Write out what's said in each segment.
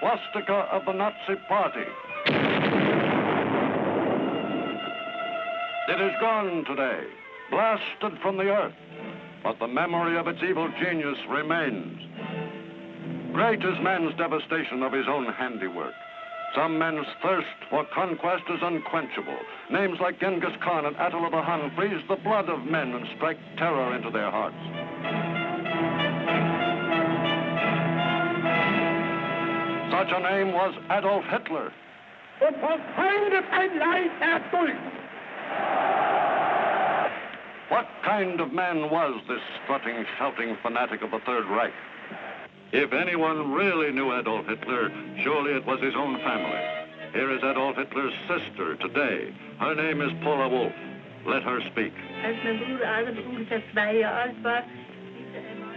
swastika of the Nazi Party. It is gone today, blasted from the earth, but the memory of its evil genius remains. Great is man's devastation of his own handiwork. Some men's thirst for conquest is unquenchable. Names like Genghis Khan and Attila the Hun freeze the blood of men and strike terror into their hearts. Such a name was Adolf Hitler. What kind of man was this strutting, shouting fanatic of the Third Reich? If anyone really knew Adolf Hitler, surely it was his own family. Here is Adolf Hitler's sister today. Her name is Paula Wolf. Let her speak.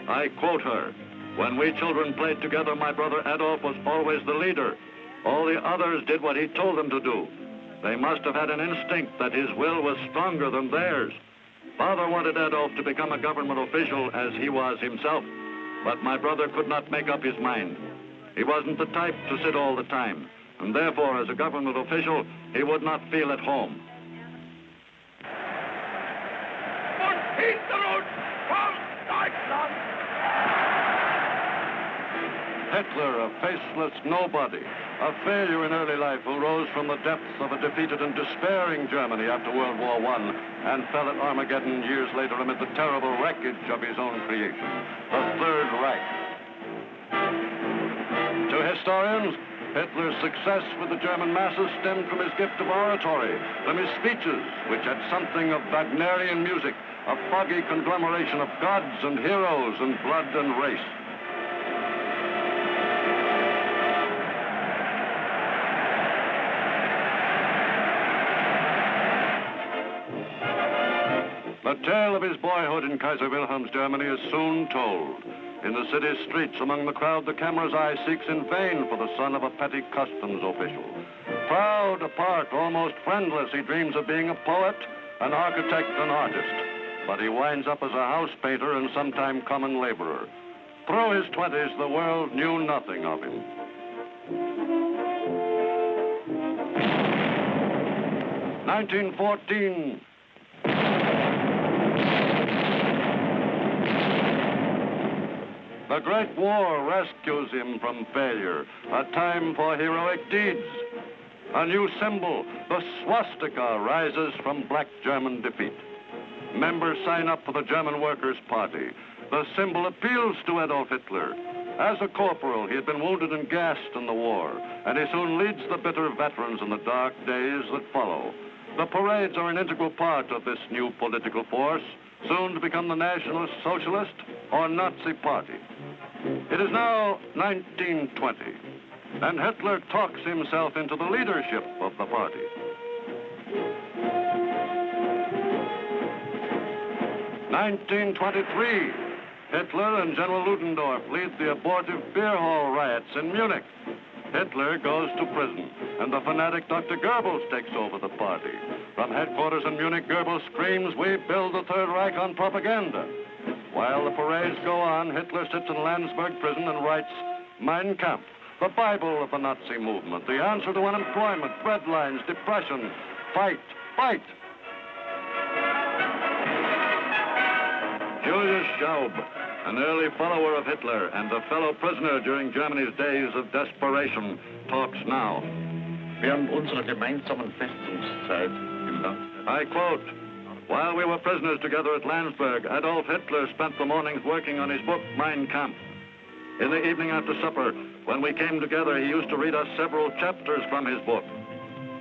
I quote her. When we children played together, my brother Adolf was always the leader. All the others did what he told them to do. They must have had an instinct that his will was stronger than theirs. Father wanted Adolf to become a government official as he was himself, but my brother could not make up his mind. He wasn't the type to sit all the time, and therefore, as a government official, he would not feel at home. Hitler, a faceless nobody, a failure in early life who rose from the depths of a defeated and despairing Germany after World War I and fell at Armageddon years later amid the terrible wreckage of his own creation, the Third Reich. To historians, Hitler's success with the German masses stemmed from his gift of oratory, from his speeches, which had something of Wagnerian music, a foggy conglomeration of gods and heroes and blood and race. The tale of his boyhood in Kaiser Wilhelm's Germany is soon told. In the city's streets, among the crowd, the camera's eye seeks in vain for the son of a petty customs official. Proud, apart, almost friendless, he dreams of being a poet, an architect, an artist. But he winds up as a house painter and sometime common laborer. Through his 20s, the world knew nothing of him. (1914). The Great War rescues him from failure, a time for heroic deeds. A new symbol, the swastika, rises from black German defeat. Members sign up for the German Workers' Party. The symbol appeals to Adolf Hitler. As a corporal, he had been wounded and gassed in the war, and he soon leads the bitter veterans in the dark days that follow. The parades are an integral part of this new political force, soon to become the National Socialist or Nazi Party. It is now 1920, and Hitler talks himself into the leadership of the party. (1923), Hitler and General Ludendorff lead the abortive beer hall riots in Munich. Hitler goes to prison, and the fanatic Dr. Goebbels takes over the party. From headquarters in Munich, Goebbels screams, "We build the Third Reich on propaganda." While the parades go on, Hitler sits in Landsberg prison and writes Mein Kampf, the Bible of the Nazi movement, the answer to unemployment, breadlines, depression. Fight, fight. Julius Schaub, an early follower of Hitler and a fellow prisoner during Germany's days of desperation, talks now. Während unserer gemeinsamen Festungszeit im Land. I quote, "While we were prisoners together at Landsberg, Adolf Hitler spent the mornings working on his book, Mein Kampf. In the evening after supper, when we came together, he used to read us several chapters from his book.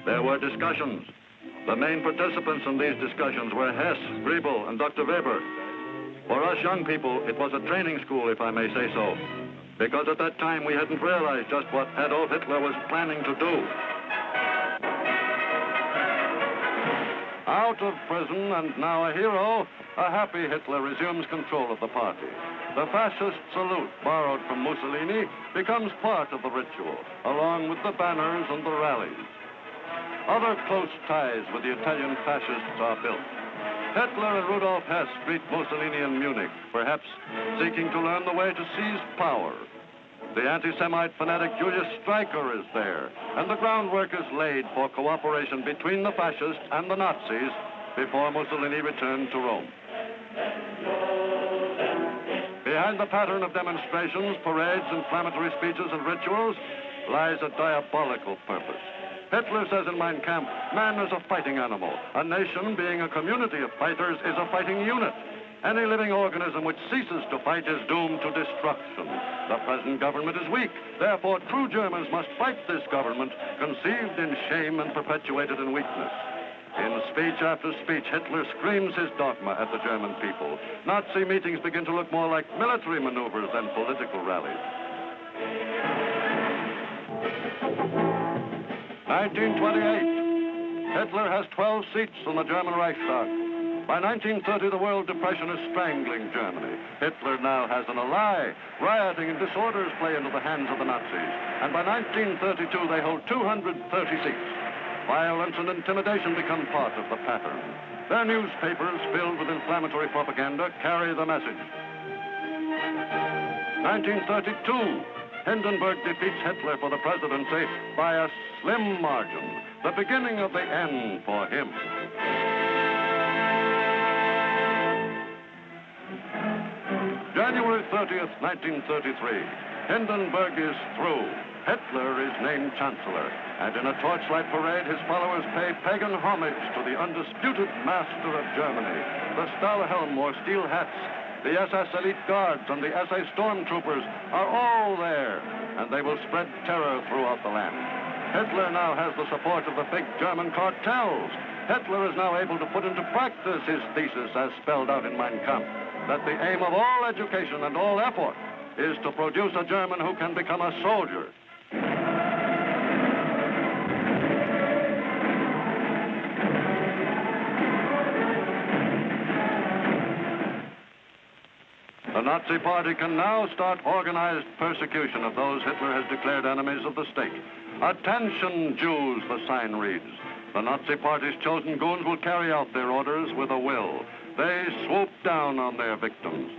There were discussions. The main participants in these discussions were Hess, Griebel, and Dr. Weber. For us young people, it was a training school, if I may say so, because at that time we hadn't realized just what Adolf Hitler was planning to do." Out of prison and now a hero, a happy Hitler resumes control of the party. The fascist salute, borrowed from Mussolini, becomes part of the ritual, along with the banners and the rallies. Other close ties with the Italian fascists are built. Hitler and Rudolf Hess greet Mussolini in Munich, perhaps seeking to learn the way to seize power. The anti-Semite fanatic Julius Streicher is there, and the groundwork is laid for cooperation between the fascists and the Nazis before Mussolini returned to Rome. Behind the pattern of demonstrations, parades, inflammatory speeches, and rituals lies a diabolical purpose. Hitler says in Mein Kampf, man is a fighting animal. A nation, being a community of fighters, is a fighting unit. Any living organism which ceases to fight is doomed to destruction. The present government is weak. Therefore, true Germans must fight this government, conceived in shame and perpetuated in weakness. In speech after speech, Hitler screams his dogma at the German people. Nazi meetings begin to look more like military maneuvers than political rallies. 1928. Hitler has 12 seats in the German Reichstag. By 1930, the World Depression is strangling Germany. Hitler now has an ally. Rioting and disorders play into the hands of the Nazis. And by 1932, they hold 230 seats. Violence and intimidation become part of the pattern. Their newspapers, filled with inflammatory propaganda, carry the message. 1932, Hindenburg defeats Hitler for the presidency by a slim margin, the beginning of the end for him. January 30th, 1933, Hindenburg is through. Hitler is named Chancellor, and in a torchlight parade, his followers pay pagan homage to the undisputed master of Germany. The Stahlhelm or steel hats, the SS elite guards, and the SA stormtroopers are all there, and they will spread terror throughout the land. Hitler now has the support of the big German cartels. Hitler is now able to put into practice his thesis as spelled out in Mein Kampf, that the aim of all education and all effort is to produce a German who can become a soldier. The Nazi Party can now start organized persecution of those Hitler has declared enemies of the state. Attention, Jews, the sign reads. The Nazi Party's chosen goons will carry out their orders with a will. They swoop down on their victims.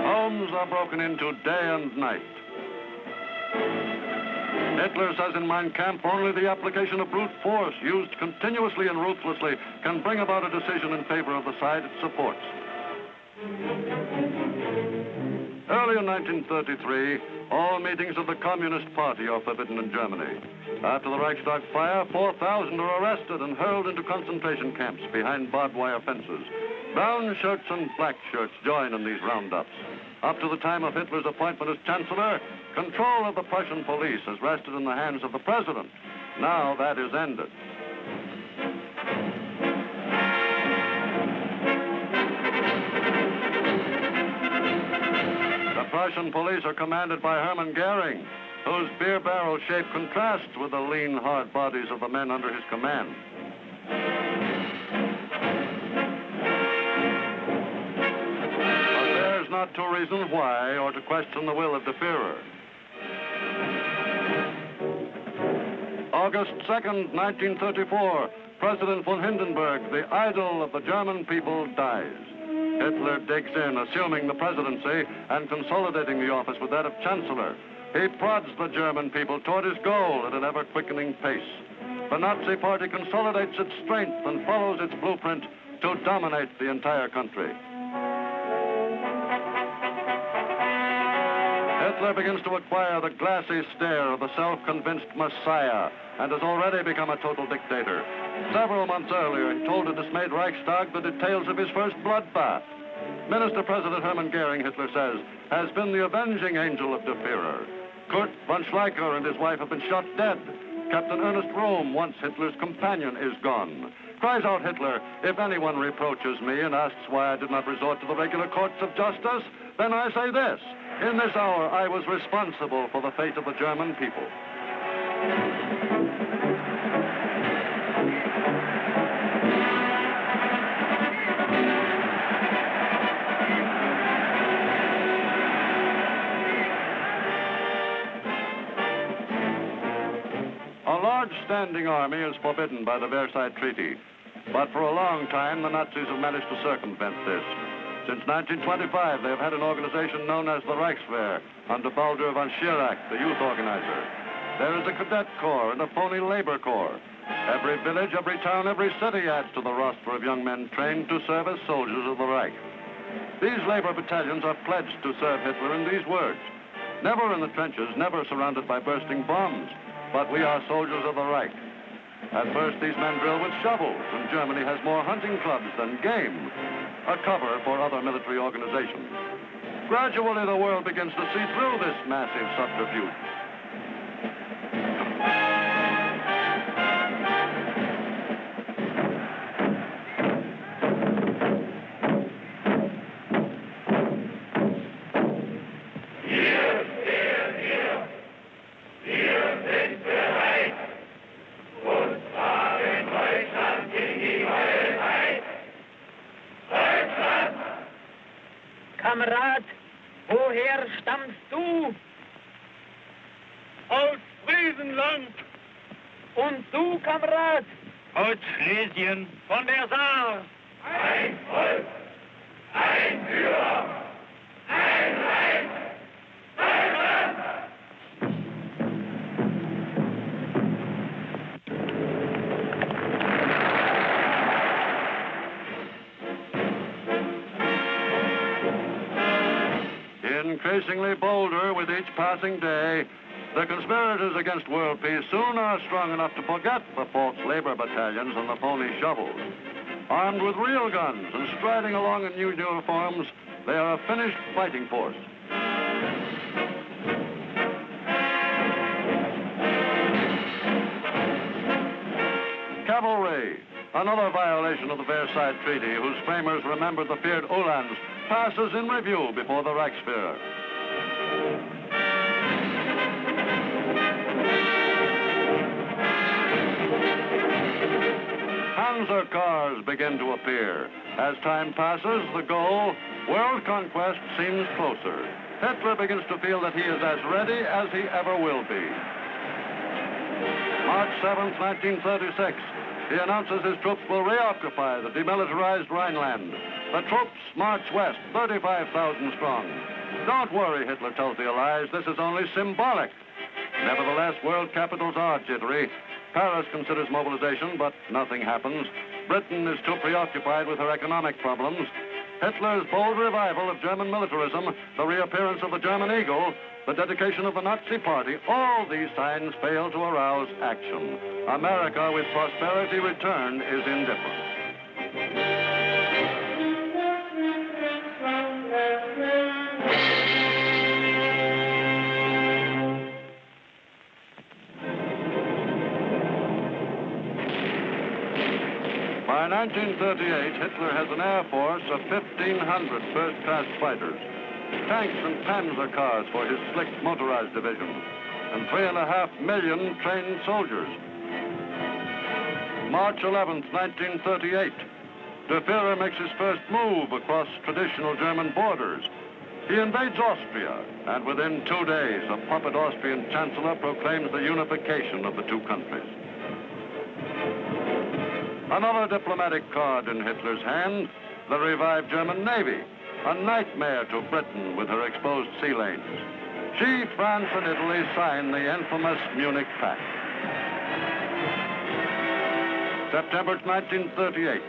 Homes are broken into day and night. Hitler says in Mein Kampf, only the application of brute force used continuously and ruthlessly can bring about a decision in favor of the side it supports. Early in 1933, all meetings of the Communist Party are forbidden in Germany. After the Reichstag fire, 4,000 are arrested and hurled into concentration camps behind barbed wire fences. Brown shirts and black shirts join in these roundups. Up to the time of Hitler's appointment as Chancellor, control of the Prussian police has rested in the hands of the President. Now that is ended. The Prussian police are commanded by Hermann Goering, whose beer barrel shape contrasts with the lean, hard bodies of the men under his command. But there's not to reason why or to question the will of the Führer. August 2nd, 1934, President von Hindenburg, the idol of the German people, dies. Hitler digs in, assuming the presidency and consolidating the office with that of Chancellor. He prods the German people toward his goal at an ever-quickening pace. The Nazi Party consolidates its strength and follows its blueprint to dominate the entire country. Hitler begins to acquire the glassy stare of the self-convinced messiah and has already become a total dictator. Several months earlier, he told a dismayed Reichstag the details of his first bloodbath. Minister President Hermann Goering, Hitler says, has been the avenging angel of the Führer. Kurt von Schleicher and his wife have been shot dead. Captain Ernest Röhm, once Hitler's companion, is gone. Cries out Hitler, if anyone reproaches me and asks why I did not resort to the regular courts of justice, then I say this. In this hour, I was responsible for the fate of the German people. On large standing army is forbidden by the Versailles Treaty. But for a long time, the Nazis have managed to circumvent this. Since 1925, they have had an organization known as the Reichswehr, under Baldur von Schirach, the youth organizer. There is a cadet corps and a phony labor corps. Every village, every town, every city adds to the roster of young men trained to serve as soldiers of the Reich. These labor battalions are pledged to serve Hitler in these words: never in the trenches, never surrounded by bursting bombs, but we are soldiers of the Reich. At first, these men drill with shovels, and Germany has more hunting clubs than game, a cover for other military organizations. Gradually, the world begins to see through this massive subterfuge. Kamerad, woher stammst du? Aus Friesenland. Und du, Kamerad? Aus Schlesien. Von der Saar. Ein Volk, ein Führer, ein Reich, Deutschland! Increasingly bolder with each passing day, the conspirators against world peace soon are strong enough to forget the false labor battalions and the phony shovels. Armed with real guns and striding along in new uniforms, they are a finished fighting force. Cavalry, another violation of the Versailles Treaty, whose framers remembered the feared Uhlans, passes in review before the Reichswehr. Panzer cars begin to appear. As time passes, the goal, world conquest, seems closer. Hitler begins to feel that he is as ready as he ever will be. March 7th, 1936, he announces his troops will reoccupy the demilitarized Rhineland. The troops march west, 35,000 strong. Don't worry, Hitler tells the Allies, this is only symbolic. Nevertheless, world capitals are jittery. Paris considers mobilization, but nothing happens. Britain is too preoccupied with her economic problems. Hitler's bold revival of German militarism, the reappearance of the German eagle, the dedication of the Nazi Party, all these signs fail to arouse action. America, with prosperity returned, is indifferent. By 1938, Hitler has an air force of 1,500 first-class fighters, tanks and panzer cars for his slick motorized division, and 3.5 million trained soldiers. March 11th, 1938, Der Führer makes his first move across traditional German borders. He invades Austria, and within 2 days, a puppet Austrian chancellor proclaims the unification of the two countries. Another diplomatic card in Hitler's hand, the revived German Navy, a nightmare to Britain with her exposed sea lanes. She, France, and Italy sign the infamous Munich Pact. September 1938.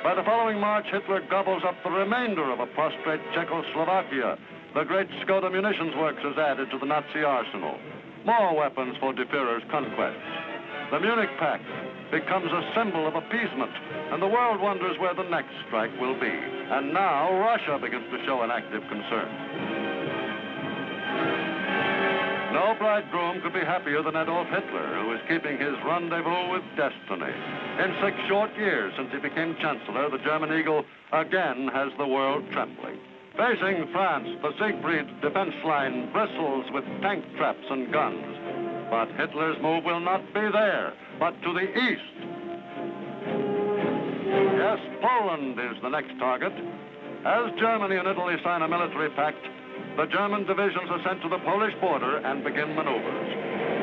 By the following March, Hitler gobbles up the remainder of a prostrate Czechoslovakia. The great Skoda munitions works is added to the Nazi arsenal. More weapons for De Führer's conquests. The Munich Pact becomes a symbol of appeasement, and the world wonders where the next strike will be. And now Russia begins to show an active concern. No bridegroom could be happier than Adolf Hitler, who is keeping his rendezvous with destiny. In 6 short years since he became chancellor, the German eagle again has the world trembling. Facing France, the Siegfried defense line bristles with tank traps and guns. But Hitler's move will not be there, but to the east. Yes, Poland is the next target. As Germany and Italy sign a military pact, the German divisions are sent to the Polish border and begin maneuvers.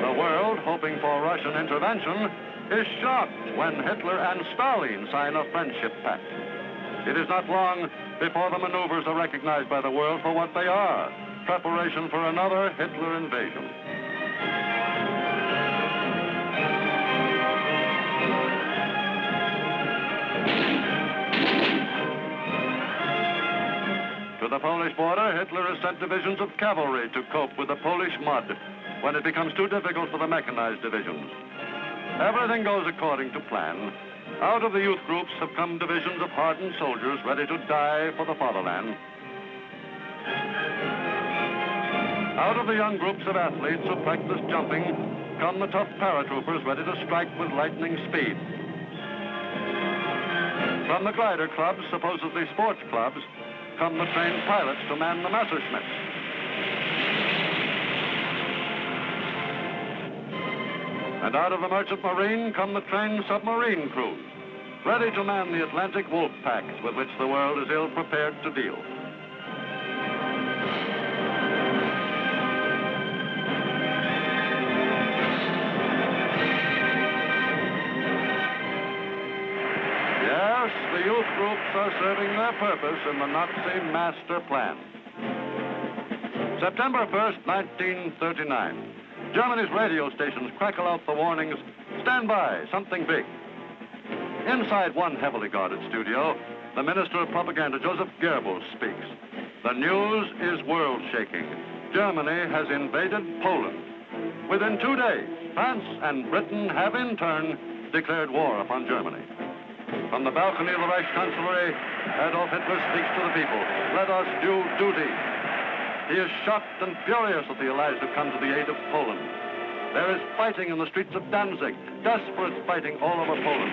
The world, hoping for Russian intervention, is shocked when Hitler and Stalin sign a friendship pact. It is not long before the maneuvers are recognized by the world for what they are, preparation for another Hitler invasion. To the Polish border, Hitler has sent divisions of cavalry to cope with the Polish mud when it becomes too difficult for the mechanized divisions. Everything goes according to plan. Out of the youth groups have come divisions of hardened soldiers ready to die for the fatherland. Out of the young groups of athletes who practice jumping come the tough paratroopers ready to strike with lightning speed. From the glider clubs, supposedly sports clubs, come the trained pilots to man the Messerschmitts. And out of the merchant marine come the trained submarine crews, ready to man the Atlantic wolf packs with which the world is ill prepared to deal. Yes, the youth groups are serving their purpose in the Nazi master plan. September 1st, 1939. Germany's radio stations crackle out the warnings, stand by, something big. Inside one heavily guarded studio, the Minister of Propaganda, Joseph Goebbels, speaks. The news is world-shaking. Germany has invaded Poland. Within 2 days, France and Britain have in turn declared war upon Germany. From the balcony of the Reich Chancellery, Adolf Hitler speaks to the people. Let us do duty. He is shocked and furious at the Allies who come to the aid of Poland. There is fighting in the streets of Danzig, desperate fighting all over Poland.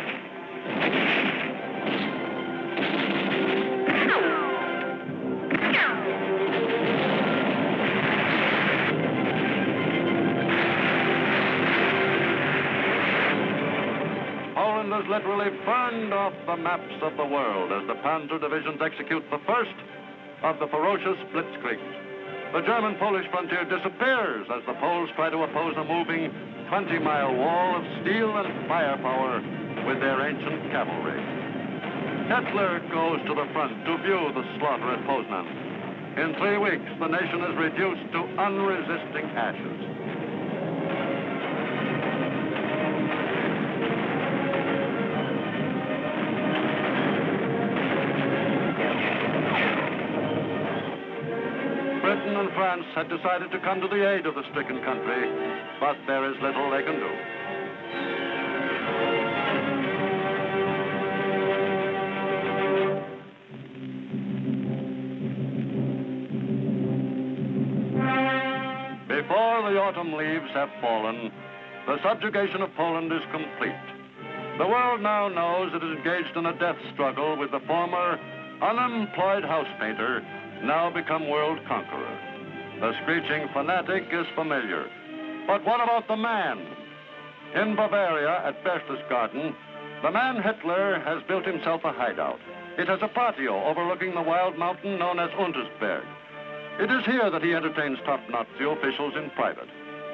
Poland is literally burned off the maps of the world as the Panzer divisions execute the first of the ferocious blitzkriegs. The German-Polish frontier disappears as the Poles try to oppose a moving 20-mile wall of steel and firepower with their ancient cavalry. Hitler goes to the front to view the slaughter at Poznan. In 3 weeks, the nation is reduced to unresisting ashes. Britain and France had decided to come to the aid of the stricken country, but there is little they can do. Before the autumn leaves have fallen, the subjugation of Poland is complete. The world now knows it is engaged in a death struggle with the former unemployed house painter, now become world conqueror. The screeching fanatic is familiar. But what about the man? In Bavaria, at Berchtesgaden, the man Hitler has built himself a hideout. It has a patio overlooking the wild mountain known as Untersberg. It is here that he entertains top Nazi officials in private.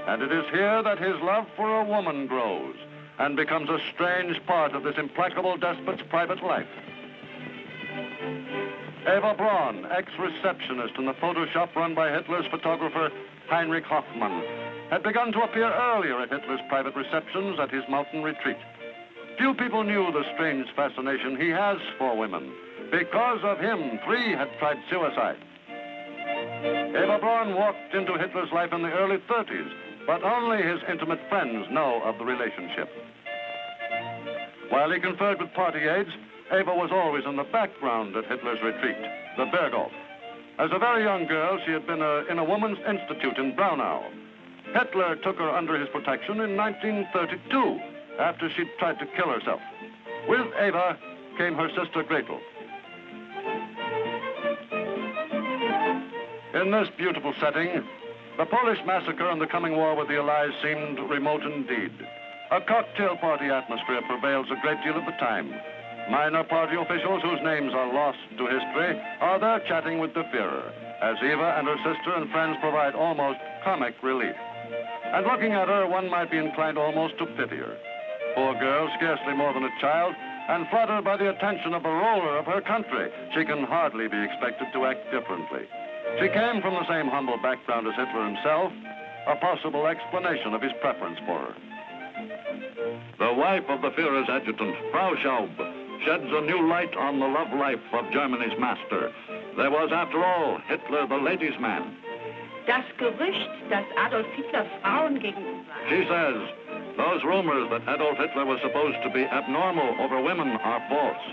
And it is here that his love for a woman grows and becomes a strange part of this implacable despot's private life. Eva Braun, ex-receptionist in the photo shop run by Hitler's photographer Heinrich Hoffmann, had begun to appear earlier at Hitler's private receptions at his mountain retreat. Few people knew the strange fascination he has for women. Because of him, 3 had tried suicide. Eva Braun walked into Hitler's life in the early 30s, but only his intimate friends know of the relationship. While he conferred with party aides, Eva was always in the background at Hitler's retreat, the Berghof. As a very young girl, she had been in a woman's institute in Braunau. Hitler took her under his protection in 1932, after she'd tried to kill herself. With Eva came her sister Gretel. In this beautiful setting, the Polish massacre and the coming war with the Allies seemed remote indeed. A cocktail party atmosphere prevails a great deal of the time. Minor party officials whose names are lost to history are there chatting with the Führer. as Eva and her sister and friends provide almost comic relief. And looking at her, one might be inclined almost to pity her. Poor girl, scarcely more than a child, and flattered by the attention of the ruler of her country, she can hardly be expected to act differently. She came from the same humble background as Hitler himself, a possible explanation of his preference for her. The wife of the Führer's adjutant, Frau Schaub, sheds a new light on the love life of Germany's master. There was, after all, Hitler the ladies' man. Das Gerücht, dass Adolf Hitler Frauen gegenüber... She says, those rumors that Adolf Hitler was supposed to be abnormal over women are false.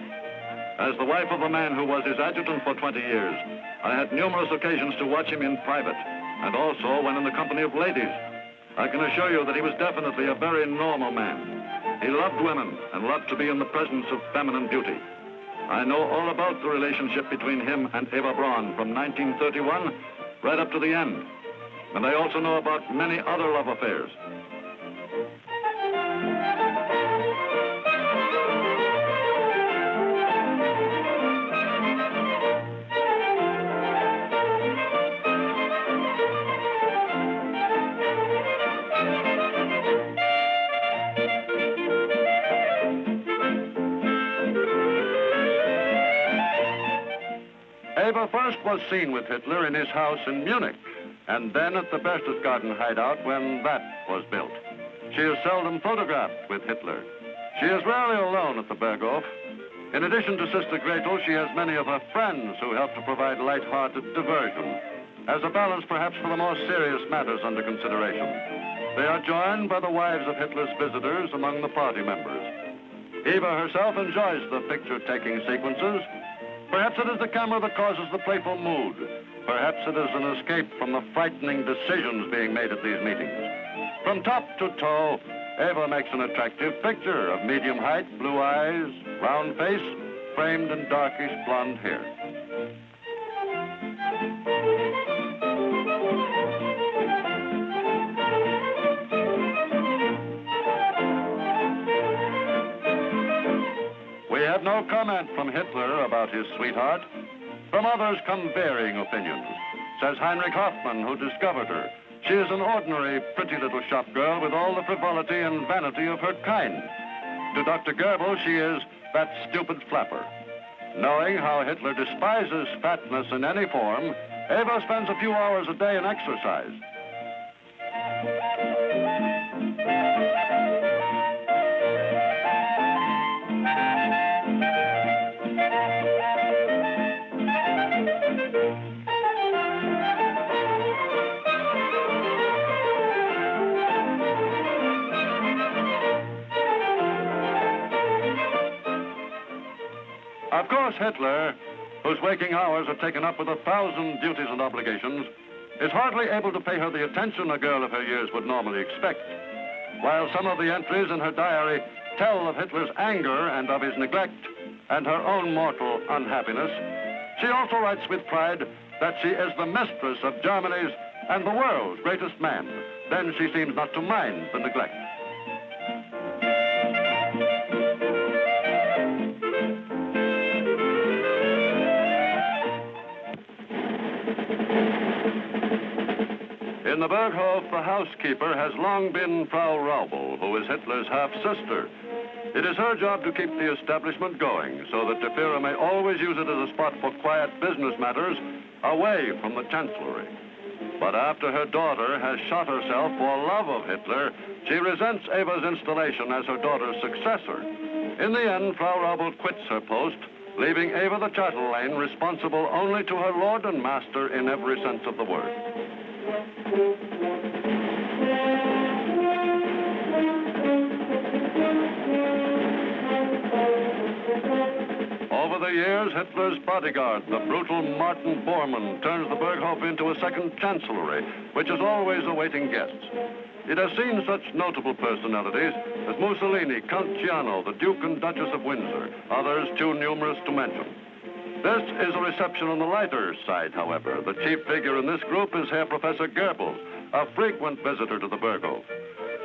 As the wife of a man who was his adjutant for 20 years, I had numerous occasions to watch him in private, and also when in the company of ladies. I can assure you that he was definitely a very normal man. He loved women and loved to be in the presence of feminine beauty. I know all about the relationship between him and Eva Braun from 1931 right up to the end. And I also know about many other love affairs. Eva first was seen with Hitler in his house in Munich, and then at the Berchtesgaden hideout when that was built. She is seldom photographed with Hitler. She is rarely alone at the Berghof. In addition to Sister Gretel, she has many of her friends who help to provide light-hearted diversion, as a balance perhaps for the more serious matters under consideration. They are joined by the wives of Hitler's visitors among the party members. Eva herself enjoys the picture-taking sequences. Perhaps it is the camera that causes the playful mood. Perhaps it is an escape from the frightening decisions being made at these meetings. From top to toe, Eva makes an attractive picture of medium height, blue eyes, round face, framed in darkish blonde hair. We have no comment from Hitler about his sweetheart. From others come varying opinions. Says Heinrich Hoffmann, who discovered her, she is an ordinary, pretty little shop girl with all the frivolity and vanity of her kind. To Dr. Goebbels, she is that stupid flapper. Knowing how Hitler despises fatness in any form, Eva spends a few hours a day in exercise. Of course, Hitler, whose waking hours are taken up with 1,000 duties and obligations, is hardly able to pay her the attention a girl of her years would normally expect. While some of the entries in her diary tell of Hitler's anger and of his neglect and her own mortal unhappiness, she also writes with pride that she is the mistress of Germany's and the world's greatest man. Then she seems not to mind the neglect. In the Berghof, the housekeeper has long been Frau Raubel, who is Hitler's half-sister. It is her job to keep the establishment going so that the Führer may always use it as a spot for quiet business matters away from the Chancellery. But after her daughter has shot herself for love of Hitler, she resents Eva's installation as her daughter's successor. In the end, Frau Raubel quits her post, leaving Eva the chatelaine responsible only to her lord and master in every sense of the word. Over the years, Hitler's bodyguard, the brutal Martin Bormann, turns the Berghof into a second chancellery, which is always awaiting guests. It has seen such notable personalities as Mussolini, Count Ciano, the Duke and Duchess of Windsor, others too numerous to mention. This is a reception on the lighter side, however. The chief figure in this group is Herr Professor Goebbels, a frequent visitor to the Berghof.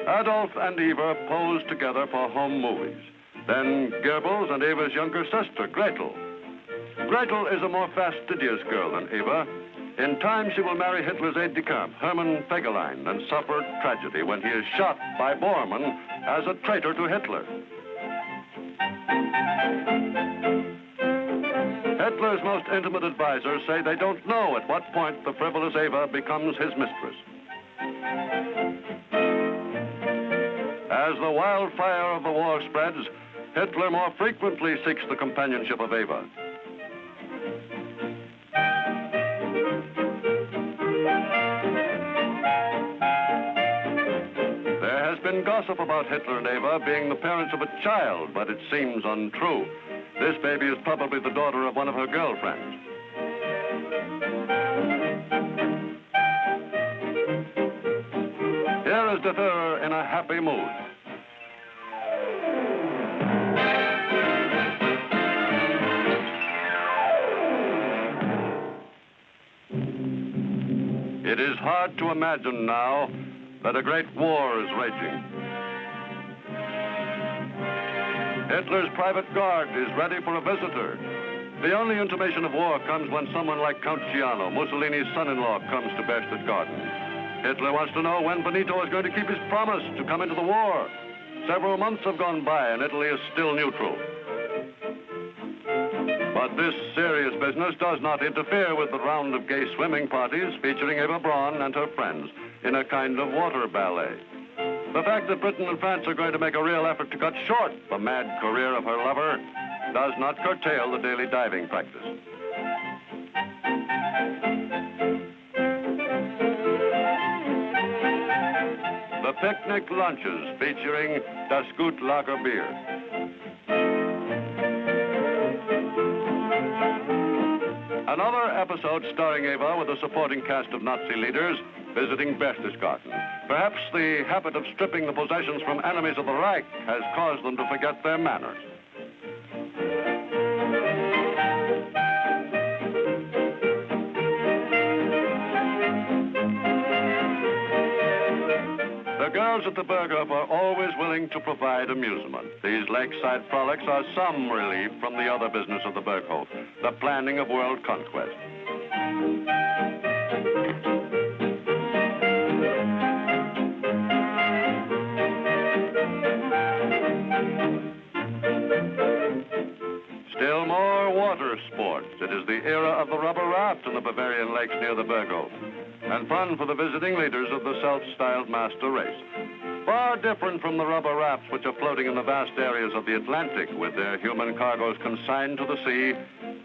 Adolf and Eva pose together for home movies. Then Goebbels and Eva's younger sister, Gretel. Gretel is a more fastidious girl than Eva. In time, she will marry Hitler's aide-de-camp, Hermann Fegelein, and suffer tragedy when he is shot by Bormann as a traitor to Hitler. Hitler's most intimate advisors say they don't know at what point the frivolous Eva becomes his mistress. As the wildfire of the war spreads, Hitler more frequently seeks the companionship of Eva. There has been gossip about Hitler and Eva being the parents of a child, but it seems untrue. This baby is probably the daughter of one of her girlfriends. Here is the Führer in a happy mood. It is hard to imagine now that a great war is raging. Hitler's private guard is ready for a visitor. The only intimation of war comes when someone like Count Ciano, Mussolini's son-in-law, comes to Berchtesgaden. Hitler wants to know when Benito is going to keep his promise to come into the war. Several months have gone by and Italy is still neutral. But this serious business does not interfere with the round of gay swimming parties featuring Eva Braun and her friends in a kind of water ballet. The fact that Britain and France are going to make a real effort to cut short the mad career of her lover does not curtail the daily diving practice. The picnic lunches featuring Das Gut Lager beer. Another episode starring Eva with a supporting cast of Nazi leaders visiting Berchtesgaden. Perhaps the habit of stripping the possessions from enemies of the Reich has caused them to forget their manners. The girls at the Berghof are always willing to provide amusement. These lakeside frolics are some relief from the other business of the Berghof, the planning of world conquest. Still more water sports. It is the era of the rubber raft in the Bavarian lakes near the Berghof, and fun for the visiting leaders of the self-styled master race. Far different from the rubber rafts which are floating in the vast areas of the Atlantic with their human cargoes consigned to the sea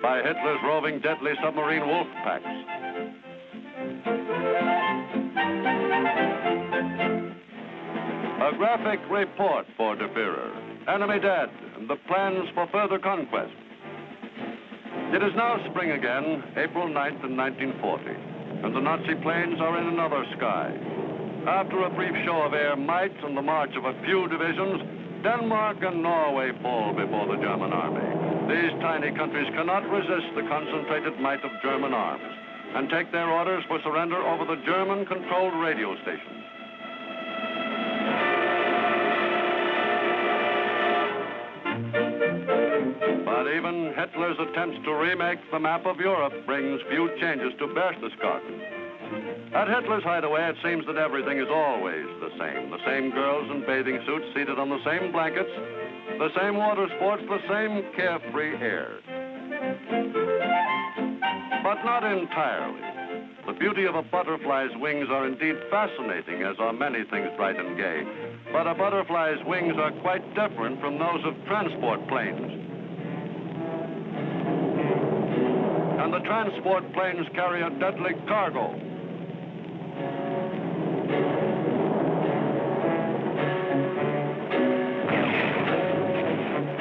by Hitler's roving deadly submarine wolf packs. A graphic report for the Führer. Enemy dead, and the plans for further conquest. It is now spring again, April 9th in 1940, and the Nazi planes are in another sky. After a brief show of air might and the march of a few divisions, Denmark and Norway fall before the German army. These tiny countries cannot resist the concentrated might of German arms and take their orders for surrender over the German-controlled radio stations. But even Hitler's attempts to remake the map of Europe brings few changes to Berchtesgaden. At Hitler's hideaway, it seems that everything is always the same. The same girls in bathing suits seated on the same blankets, the same water sports, the same carefree air. But not entirely. The beauty of a butterfly's wings are indeed fascinating, as are many things bright and gay. But a butterfly's wings are quite different from those of transport planes. And the transport planes carry a deadly cargo.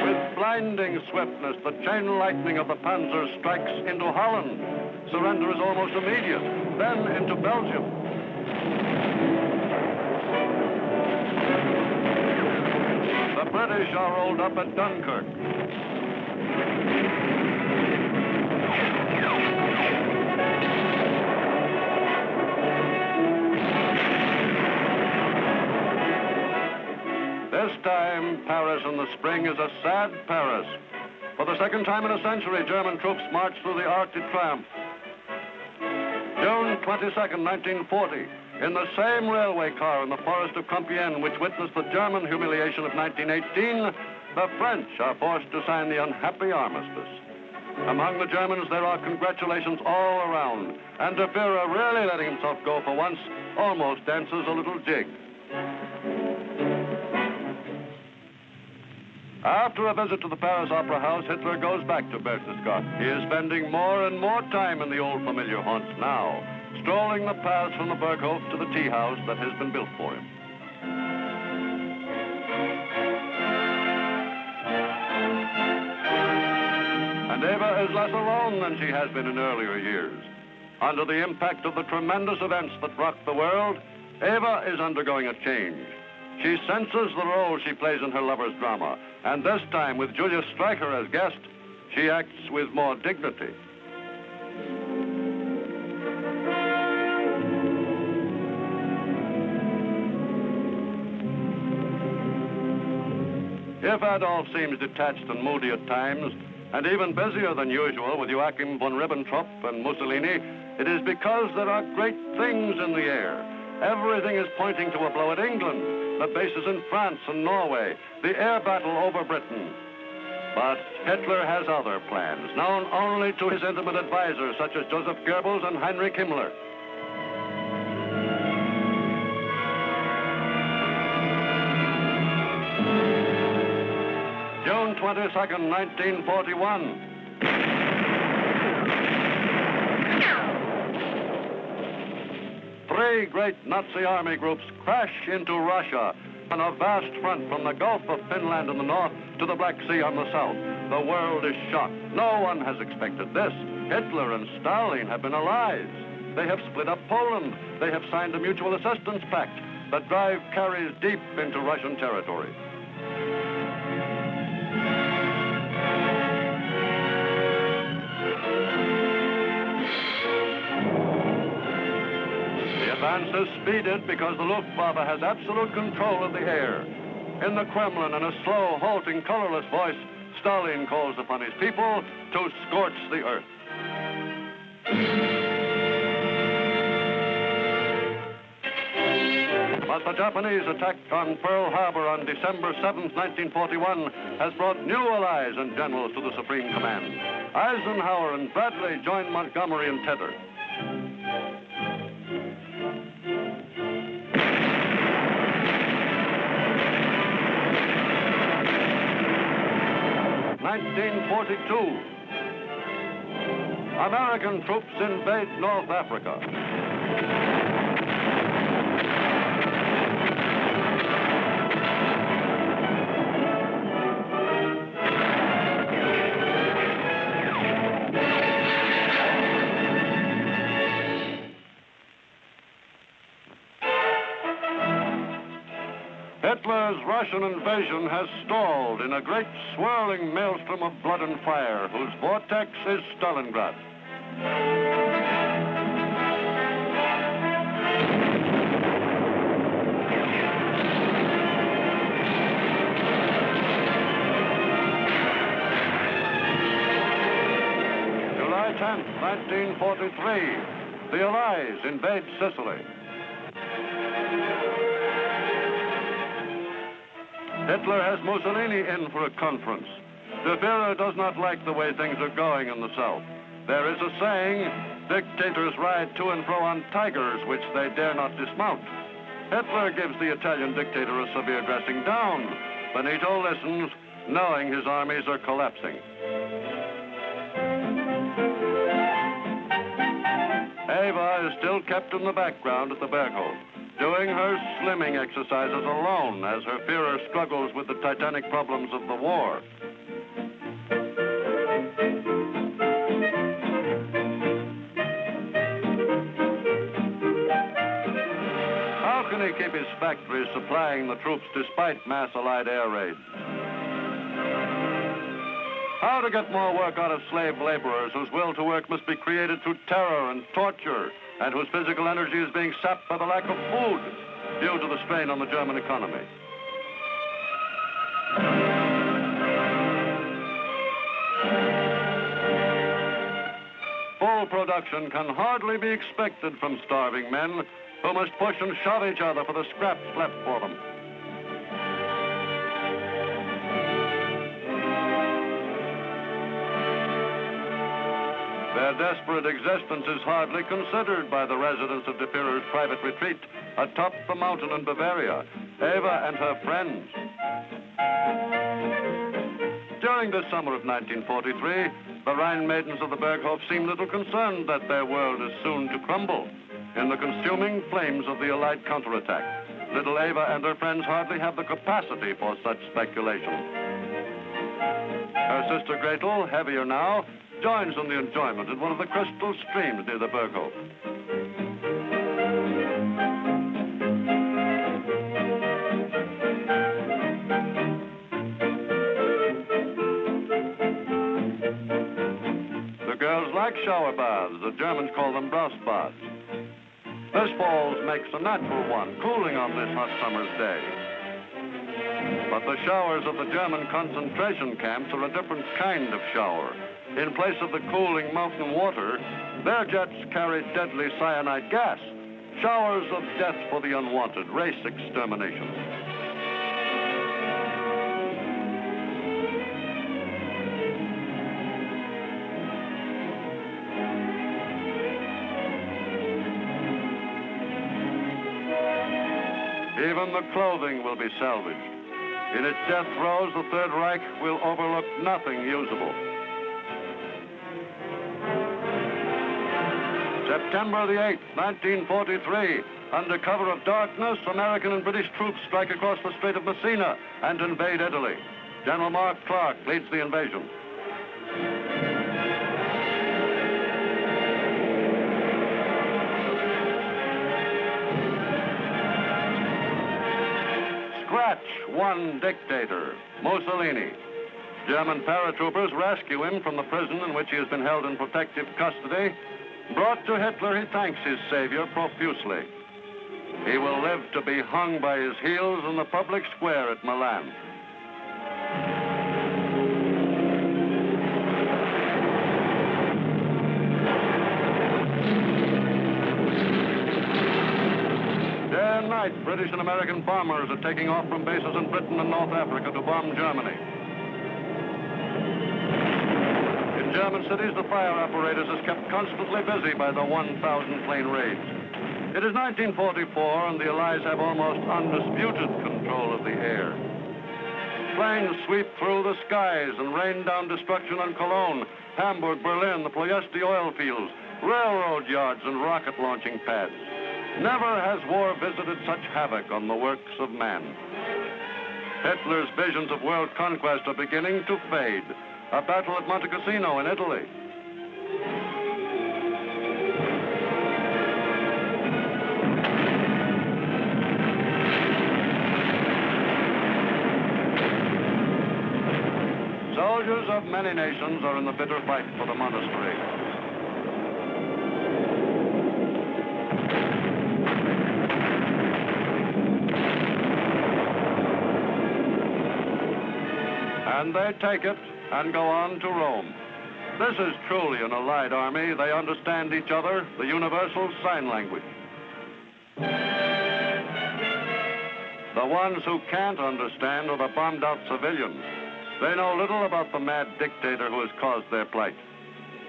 With blinding swiftness, the chain lightning of the Panzer strikes into Holland. Surrender is almost immediate, then into Belgium. The British are rolled up at Dunkirk. This time, Paris in the spring is a sad Paris. For the second time in a century, German troops march through the Arc de Triomphe. June 22nd, 1940, in the same railway car in the forest of Compiègne, which witnessed the German humiliation of 1918, the French are forced to sign the unhappy armistice. Among the Germans, there are congratulations all around, and the Führer, really letting himself go for once, almost dances a little jig. After a visit to the Paris Opera House, Hitler goes back to Berchtesgaden. He is spending more and more time in the old familiar haunts now, strolling the paths from the Berghof to the tea house that has been built for him. And Eva is less alone than she has been in earlier years. Under the impact of the tremendous events that rocked the world, Eva is undergoing a change. She senses the role she plays in her lover's drama, and this time, with Julius Streicher as guest, she acts with more dignity. If Adolf seems detached and moody at times, and even busier than usual with Joachim von Ribbentrop and Mussolini, it is because there are great things in the air. Everything is pointing to a blow at England, the bases in France and Norway, the air battle over Britain. But Hitler has other plans, known only to his intimate advisors, such as Joseph Goebbels and Heinrich Himmler. June 22nd, 1941. Three great Nazi army groups crash into Russia on a vast front from the Gulf of Finland in the north to the Black Sea on the south. The world is shocked. No one has expected this. Hitler and Stalin have been allies. They have split up Poland. They have signed a mutual assistance pact. The drive carries deep into Russian territory. The advance is speeded because the Luftwaffe has absolute control of the air. In the Kremlin, in a slow, halting, colorless voice, Stalin calls upon his people to scorch the earth. But the Japanese attack on Pearl Harbor on December 7th, 1941, has brought new allies and generals to the Supreme Command. Eisenhower and Bradley join Montgomery and Tedder. 1942. American troops invade North Africa. Hitler's Russian invasion has stalled in a great swirling maelstrom of blood and fire, whose vortex is Stalingrad. July 10th, 1943, the Allies invade Sicily. Hitler has Mussolini in for a conference. The Führer does not like the way things are going in the South. There is a saying, dictators ride to and fro on tigers, which they dare not dismount. Hitler gives the Italian dictator a severe dressing down. Benito listens, knowing his armies are collapsing. Eva is still kept in the background at the Berghof, doing her slimming exercises alone as her Führer struggles with the titanic problems of the war. How can he keep his factories supplying the troops despite mass Allied air raids? How to get more work out of slave laborers whose will to work must be created through terror and torture, and whose physical energy is being sapped by the lack of food due to the strain on the German economy. Full full production can hardly be expected from starving men who must push and shove each other for the scraps left for them. Their desperate existence is hardly considered by the residents of the Führer's private retreat atop the mountain in Bavaria, Eva and her friends. During the summer of 1943, the Rhine maidens of the Berghof seem little concerned that their world is soon to crumble in the consuming flames of the Allied counterattack. Little Eva and her friends hardly have the capacity for such speculation. Her sister Gretel, heavier now, joins in the enjoyment in one of the crystal streams near the Berghof. The girls like shower baths. The Germans call them brass baths. This falls makes a natural one, cooling on this hot summer's day. But the showers of the German concentration camps are a different kind of shower. In place of the cooling mountain water, their jets carry deadly cyanide gas, showers of death for the unwanted, race extermination. Even the clothing will be salvaged. In its death throes, the Third Reich will overlook nothing usable. September the 8th, 1943, under cover of darkness, American and British troops strike across the Strait of Messina and invade Italy. General Mark Clark leads the invasion. Scratch one dictator, Mussolini. German paratroopers rescue him from the prison in which he has been held in protective custody. Brought to Hitler, he thanks his savior profusely. He will live to be hung by his heels in the public square at Milan. Day and night, British and American bombers are taking off from bases in Britain and North Africa to bomb Germany. In German cities, the fire apparatus is kept constantly busy by the 1,000 plane raids. It is 1944, and the Allies have almost undisputed control of the air. Planes sweep through the skies and rain down destruction on Cologne, Hamburg, Berlin, the Ploiesti oil fields, railroad yards, and rocket launching pads. Never has war visited such havoc on the works of man. Hitler's visions of world conquest are beginning to fade. A battle at Monte Cassino in Italy. Soldiers of many nations are in the bitter fight for the monastery. And they take it and go on to Rome. This is truly an allied army. They understand each other, the universal sign language. The ones who can't understand are the bombed-out civilians. They know little about the mad dictator who has caused their plight,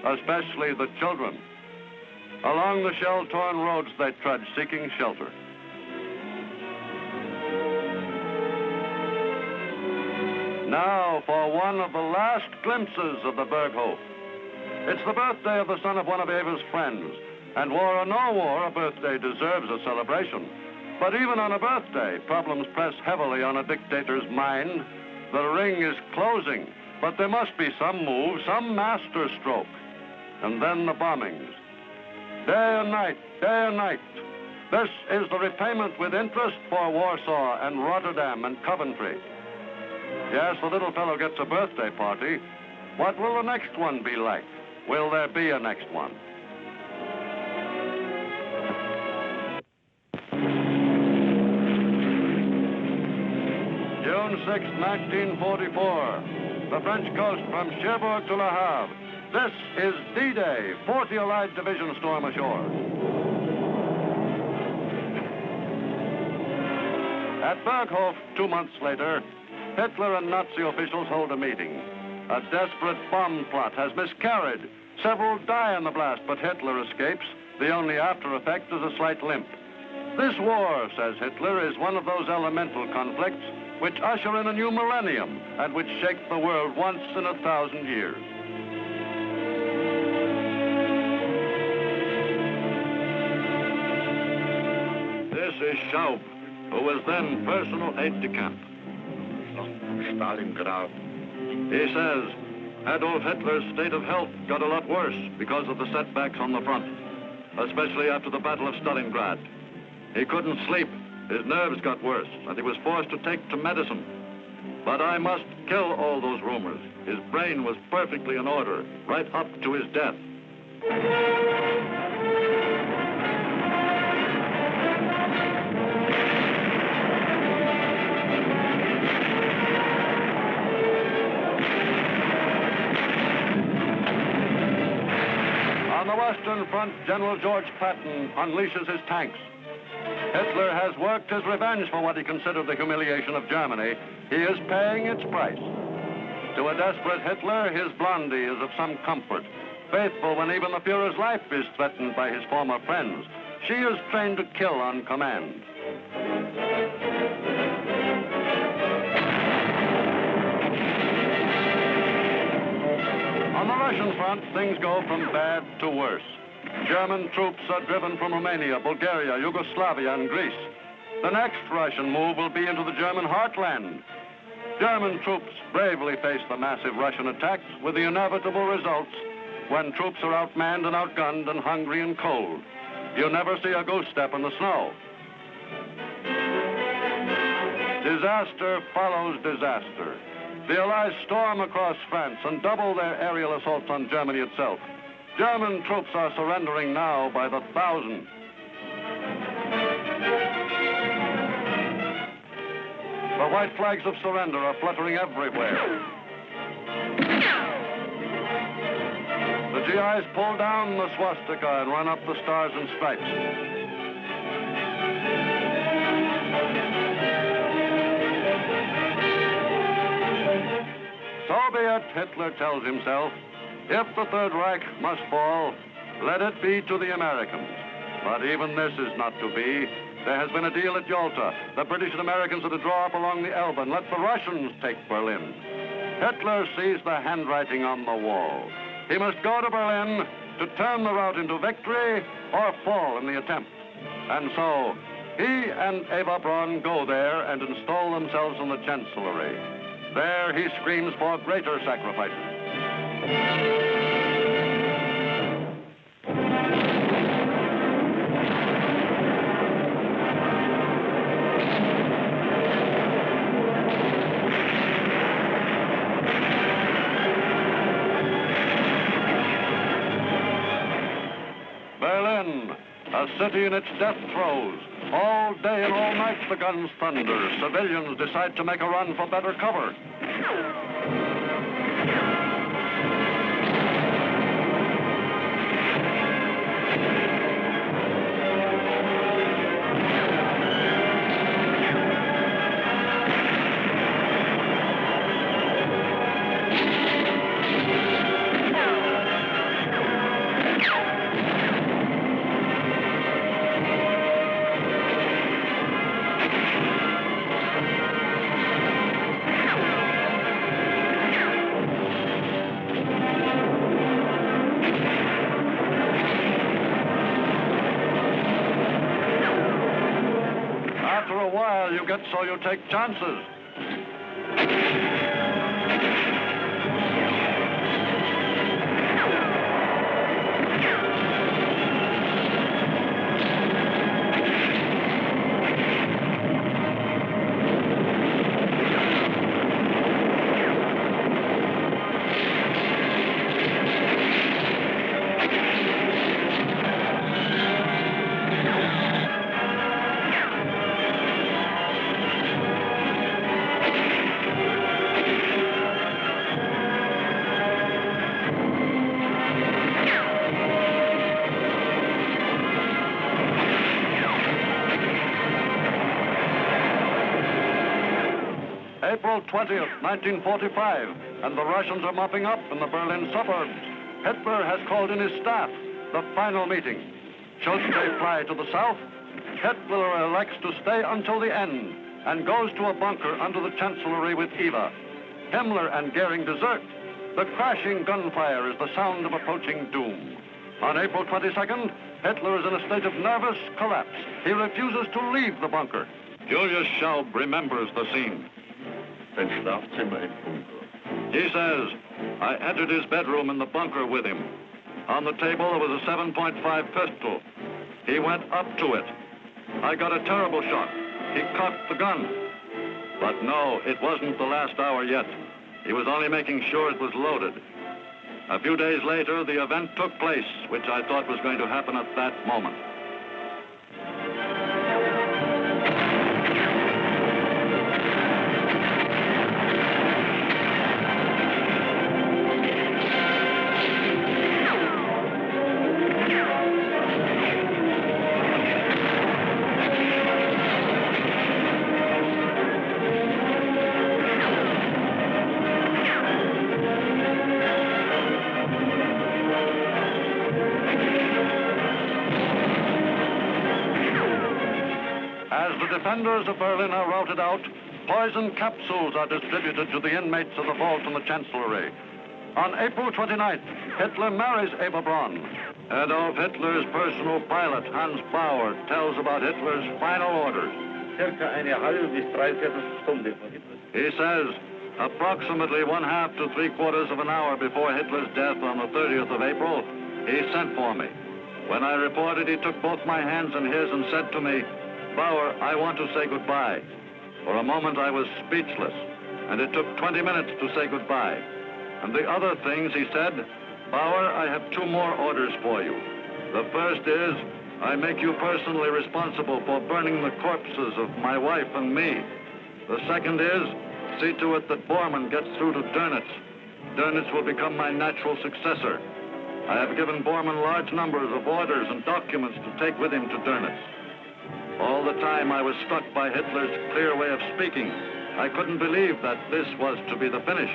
especially the children. Along the shell-torn roads they trudge, seeking shelter. Now for one of the last glimpses of the Berghof. It's the birthday of the son of one of Eva's friends, and war or no war, a birthday deserves a celebration. But even on a birthday, problems press heavily on a dictator's mind. The ring is closing, but there must be some move, some master stroke. And then the bombings. Day and night, day and night. This is the repayment with interest for Warsaw and Rotterdam and Coventry. Yes, the little fellow gets a birthday party. What will the next one be like? Will there be a next one? June 6, 1944. The French coast from Cherbourg to Le Havre. This is D-Day, 40 Allied Division storm ashore. At Berghof, 2 months later, Hitler and Nazi officials hold a meeting. A desperate bomb plot has miscarried. Several die in the blast, but Hitler escapes. The only after effect is a slight limp. This war, says Hitler, is one of those elemental conflicts which usher in a new millennium and which shake the world once in 1,000 years. This is Schaub, who was then personal aide-de-camp. Stalingrad. He says Adolf Hitler's state of health got a lot worse because of the setbacks on the front, especially after the Battle of Stalingrad. He couldn't sleep, his nerves got worse, and he was forced to take to medicine. But I must kill all those rumors. His brain was perfectly in order, right up to his death. On the Western Front, General George Patton unleashes his tanks. Hitler has worked his revenge for what he considered the humiliation of Germany. He is paying its price. To a desperate Hitler, his Blondie is of some comfort. Faithful when even the Fuhrer's life is threatened by his former friends. She is trained to kill on command. On the Russian front, things go from bad to worse. German troops are driven from Romania, Bulgaria, Yugoslavia, and Greece. The next Russian move will be into the German heartland. German troops bravely face the massive Russian attacks with the inevitable results when troops are outmanned and outgunned and hungry and cold. You never see a goose step in the snow. Disaster follows disaster. The Allies storm across France and double their aerial assaults on Germany itself. German troops are surrendering now by the thousand. The white flags of surrender are fluttering everywhere. The GIs pull down the swastika and run up the stars and stripes. So be it, Hitler tells himself. If the Third Reich must fall, let it be to the Americans. But even this is not to be. There has been a deal at Yalta. The British and Americans are to draw up along the Elbe and let the Russians take Berlin. Hitler sees the handwriting on the wall. He must go to Berlin to turn the rout into victory or fall in the attempt. And so, he and Eva Braun go there and install themselves in the Chancellery. There he screams for greater sacrifices. Berlin, a city in its death throes. All day and all night the guns thunder. Civilians decide to make a run for better cover. After a while, you get so you take chances. April 20th, 1945, and the Russians are mopping up in the Berlin suburbs. Hitler has called in his staff, the final meeting. Should they fly to the south? Hitler elects to stay until the end and goes to a bunker under the Chancellery with Eva. Himmler and Goering desert. The crashing gunfire is the sound of approaching doom. On April 22nd, Hitler is in a state of nervous collapse. He refuses to leave the bunker. Julius Schaub remembers the scene. Sein Schlafzimmer im Bunker. He says, I entered his bedroom in the bunker with him. On the table, there was a 7.5 pistol. He went up to it. I got a terrible shock. He cocked the gun. But no, it wasn't the last hour yet. He was only making sure it was loaded. A few days later, the event took place, which I thought was going to happen at that moment. Defenders of Berlin are routed out. Poison capsules are distributed to the inmates of the vault in the Chancellery. On April 29th, Hitler marries Eva Braun. Adolf Hitler's personal pilot, Hans Bauer, tells about Hitler's final orders. Circa eine halbe bis dreiviertel Stunde vor Hitler. He says, approximately 1/2 to 3/4 of an hour before Hitler's death on the 30th of April, he sent for me. When I reported, he took both my hands in his and said to me, Bauer, I want to say goodbye. For a moment, I was speechless, and it took 20 minutes to say goodbye. And the other things, he said, Bauer, I have 2 more orders for you. The first is, I make you personally responsible for burning the corpses of my wife and me. The second is, see to it that Bormann gets through to Dönitz. Dönitz will become my natural successor. I have given Bormann large numbers of orders and documents to take with him to Dönitz. All the time I was struck by Hitler's clear way of speaking. I couldn't believe that this was to be the finish.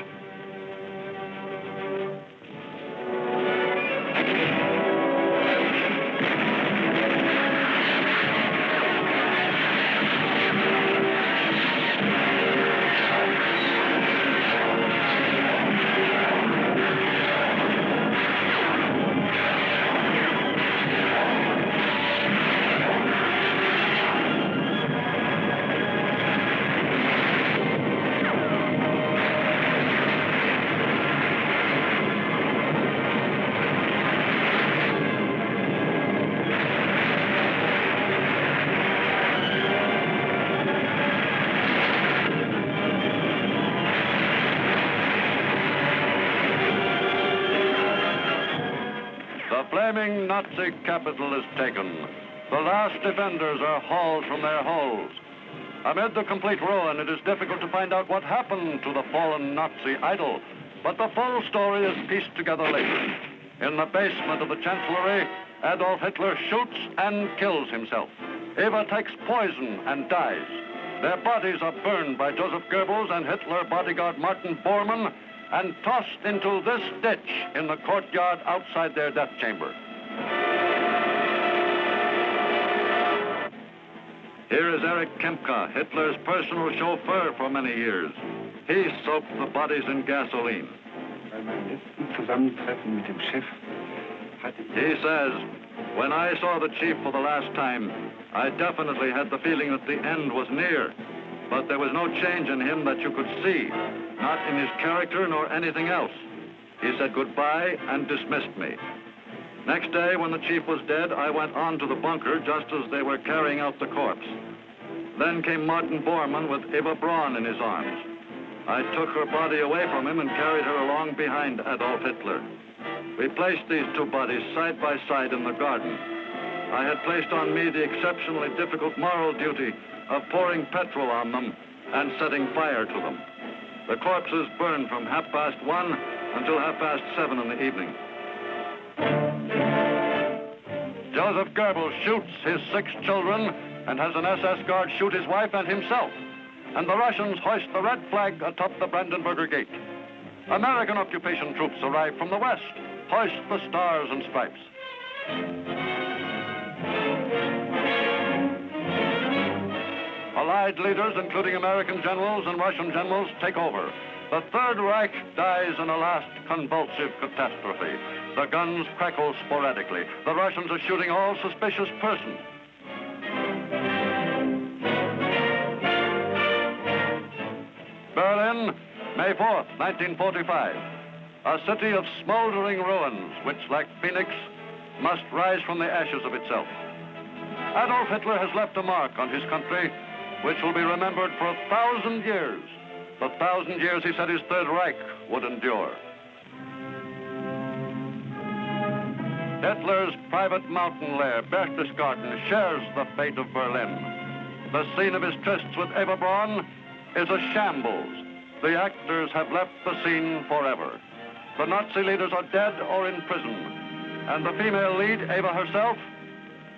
flaming Nazi capital is taken. The last defenders are hauled from their holes. Amid the complete ruin, it is difficult to find out what happened to the fallen Nazi idol, but the full story is pieced together later. In the basement of the Chancellery, Adolf Hitler shoots and kills himself. Eva takes poison and dies. Their bodies are burned by Joseph Goebbels and Hitler bodyguard Martin Bormann and tossed into this ditch in the courtyard outside their death chamber. Here is Erich Kempka, Hitler's personal chauffeur for many years. He soaked the bodies in gasoline. He says, when I saw the chief for the last time, I definitely had the feeling that the end was near. But there was no change in him that you could see, not in his character nor anything else. He said goodbye and dismissed me. Next day, when the chief was dead, I went on to the bunker just as they were carrying out the corpse. Then came Martin Bormann with Eva Braun in his arms. I took her body away from him and carried her along behind Adolf Hitler. We placed these two bodies side by side in the garden. I had placed on me the exceptionally difficult moral duty of pouring petrol on them and setting fire to them. The corpses burned from 1:30 until 7:30 in the evening. Joseph Goebbels shoots his 6 children and has an SS guard shoot his wife and himself. and the Russians hoist the red flag atop the Brandenburger Gate. American occupation troops arrive from the west, hoist the stars and stripes. Allied leaders, including American generals and Russian generals, take over. The Third Reich dies in a last convulsive catastrophe. The guns crackle sporadically. The Russians are shooting all suspicious persons. Berlin, May 4th, 1945. A city of smoldering ruins, which, like Phoenix, must rise from the ashes of itself. Adolf Hitler has left a mark on his country, which will be remembered for 1,000 years. The 1,000 years he said his Third Reich would endure. Hitler's private mountain lair, Berchtesgaden, shares the fate of Berlin. The scene of his trysts with Eva Braun is a shambles. The actors have left the scene forever. The Nazi leaders are dead or in prison, and the female lead, Eva herself,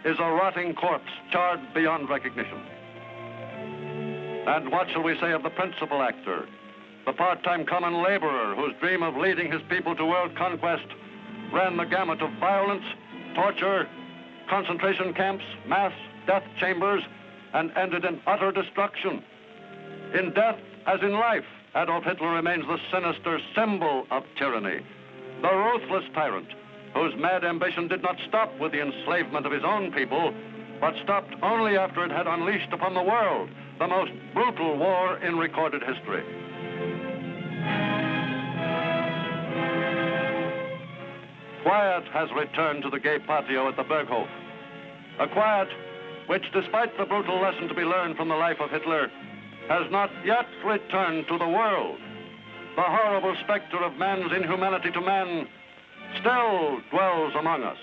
is a rotting corpse, charred beyond recognition. And what shall we say of the principal actor, the part-time common laborer whose dream of leading his people to world conquest ran the gamut of violence, torture, concentration camps, mass death chambers, and ended in utter destruction. In death, as in life, Adolf Hitler remains the sinister symbol of tyranny, the ruthless tyrant whose mad ambition did not stop with the enslavement of his own people, but stopped only after it had unleashed upon the world the most brutal war in recorded history. Quiet has returned to the gay patio at the Berghof. A quiet which, despite the brutal lesson to be learned from the life of Hitler, has not yet returned to the world. The horrible specter of man's inhumanity to man still dwells among us.